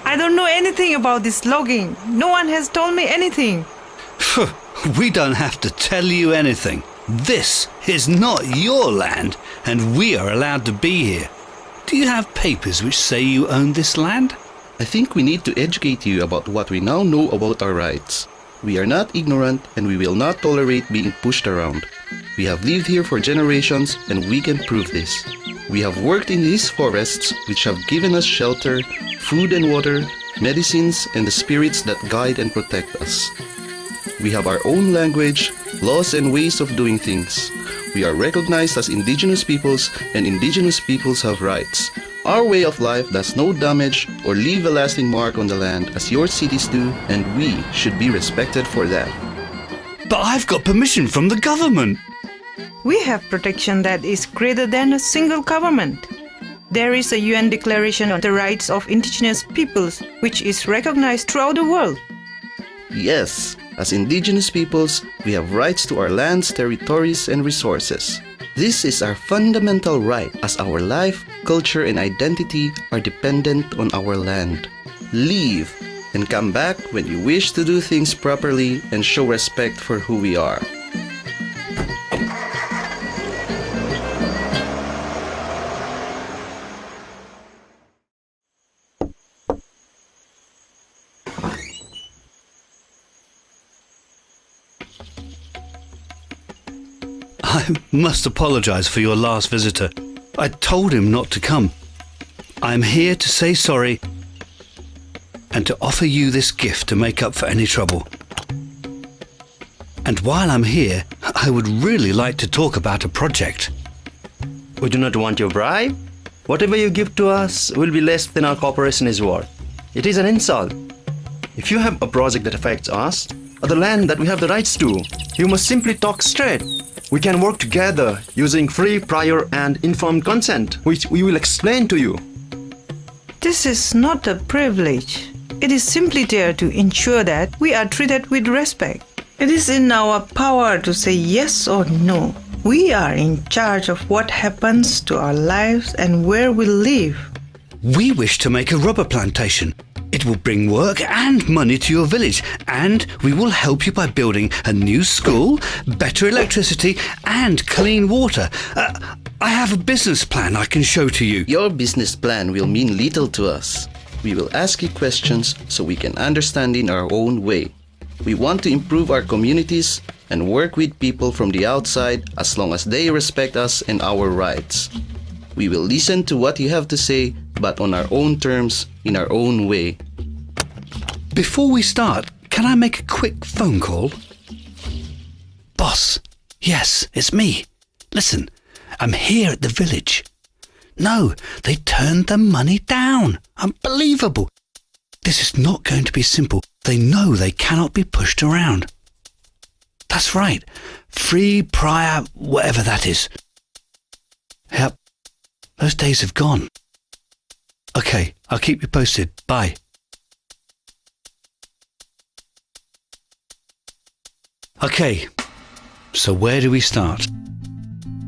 I don't know anything about this logging. No one has told me anything. We don't have to tell you anything. This is not your land, and we are allowed to be here. Do you have papers which say you own this land? I think we need to educate you about what we now know about our rights. We are not ignorant, and we will not tolerate being pushed around. We have lived here for generations, and we can prove this. We have worked in these forests, which have given us shelter, food and water, medicines, and the spirits that guide and protect us. We have our own language, laws, and ways of doing things. We are recognized as indigenous peoples, and indigenous peoples have rights. Our way of life does no damage or leave a lasting mark on the land as your cities do, and we should be respected for that. But I've got permission from the government. We have protection that is greater than a single government. There is a UN Declaration on the Rights of Indigenous Peoples, which is recognized throughout the world. Yes, as indigenous peoples, we have rights to our lands, territories, and resources. This is our fundamental right, as our life, culture, and identity are dependent on our land. Leave and come back when you wish to do things properly and show respect for who we are. I must apologize for your last visitor. I told him not to come. I'm here to say sorry and to offer you this gift to make up for any trouble. And while I'm here, I would really like to talk about a project. We do not want your bribe. Whatever you give to us will be less than our cooperation is worth. It is an insult. If you have a project that affects us, or the land that we have the rights to, you must simply talk straight. We can work together using free, prior, and informed consent, which we will explain to you. This is not a privilege. It is simply there to ensure that we are treated with respect. It is in our power to say yes or no. We are in charge of what happens to our lives and where we live. We wish to make a rubber plantation. It will bring work and money to your village, and we will help you by building a new school, better electricity, and clean water. I have a business plan I can show to you. Your business plan will mean little to us. We will ask you questions so we can understand in our own way. We want to improve our communities and work with people from the outside as long as they respect us and our rights. We will listen to what you have to say, but on our own terms, in our own way. Before we start, can I make a quick phone call? Boss, yes, it's me. Listen, I'm here at the village. No, they turned the money down. Unbelievable. This is not going to be simple. They know they cannot be pushed around. That's right. Free, prior, whatever that is. Yep, those days have gone. Okay, I'll keep you posted. Bye. Okay, so where do we start?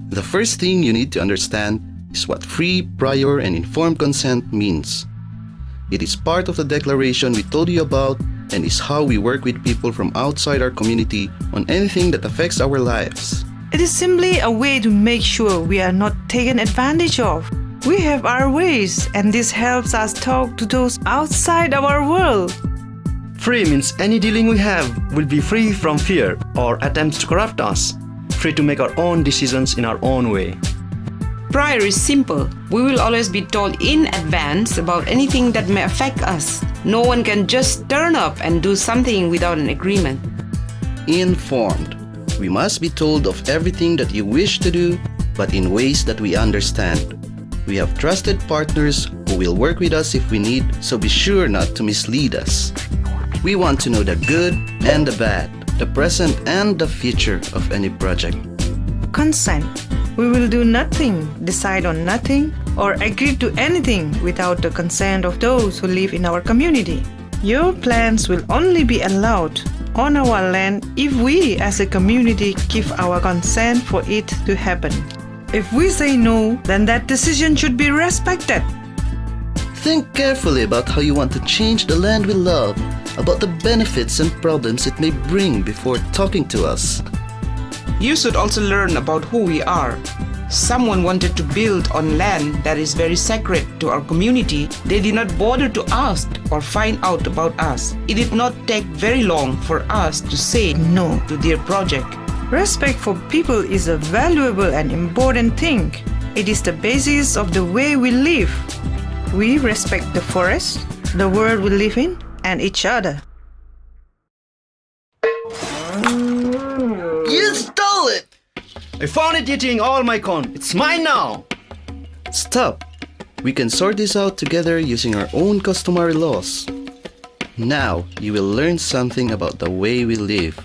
The first thing you need to understand is what free, prior, and informed consent means. It is part of the declaration we told you about and is how we work with people from outside our community on anything that affects our lives. It is simply a way to make sure we are not taken advantage of. We have our ways, and this helps us talk to those outside our world. Free means any dealing we have will be free from fear or attempts to corrupt us, free to make our own decisions in our own way. Prior is simple. We will always be told in advance about anything that may affect us. No one can just turn up and do something without an agreement. Informed. We must be told of everything that you wish to do, but in ways that we understand. We have trusted partners who will work with us if we need, so be sure not to mislead us. We want to know the good and the bad, the present and the future of any project. Consent. We will do nothing, decide on nothing, or agree to anything without the consent of those who live in our community. Your plans will only be allowed on our land if we as a community give our consent for it to happen. If we say no, then that decision should be respected. Think carefully about how you want to change the land we love, about the benefits and problems it may bring before talking to us. You should also learn about who we are. Someone wanted to build on land that is very sacred to our community. They did not bother to ask or find out about us. It did not take very long for us to say no to their project. Respect for people is a valuable and important thing. It is the basis of the way we live. We respect the forest, the world we live in, and each other. You stole it! I found it eating all my corn. It's mine now. Stop! We can sort this out together using our own customary laws. Now you will learn something about the way we live.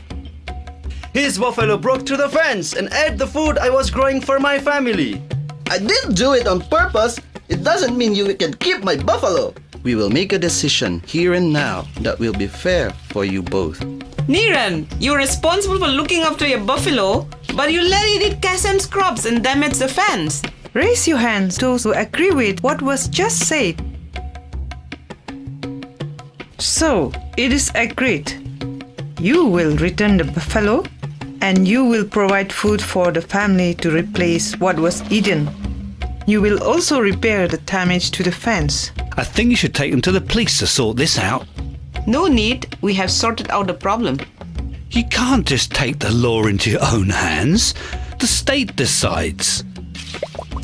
His buffalo broke through the fence and ate the food I was growing for my family. I didn't do it on purpose. It doesn't mean you can keep my buffalo. We will make a decision here and now that will be fair for you both. Niran, you're responsible for looking after your buffalo, but you let it eat Kasem's crops and damage the fence. Raise your hands, those who agree with what was just said. So, it is agreed. You will return the buffalo, and you will provide food for the family to replace what was eaten. You will also repair the damage to the fence. I think you should take them to the police to sort this out. No need, we have sorted out the problem. You can't just take the law into your own hands. The state decides.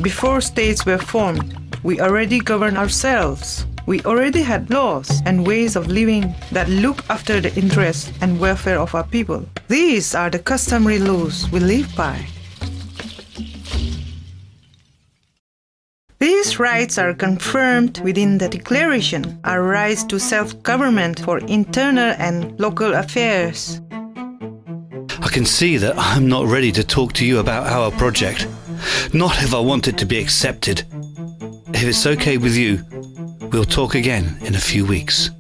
Before states were formed, we already governed ourselves. We already had laws and ways of living that look after the interests and welfare of our people. These are the customary laws we live by. These rights are confirmed within the Declaration, our rights to self-government for internal and local affairs. I can see that I'm not ready to talk to you about our project. Not if I want it to be accepted. If it's okay with you, we'll talk again in a few weeks.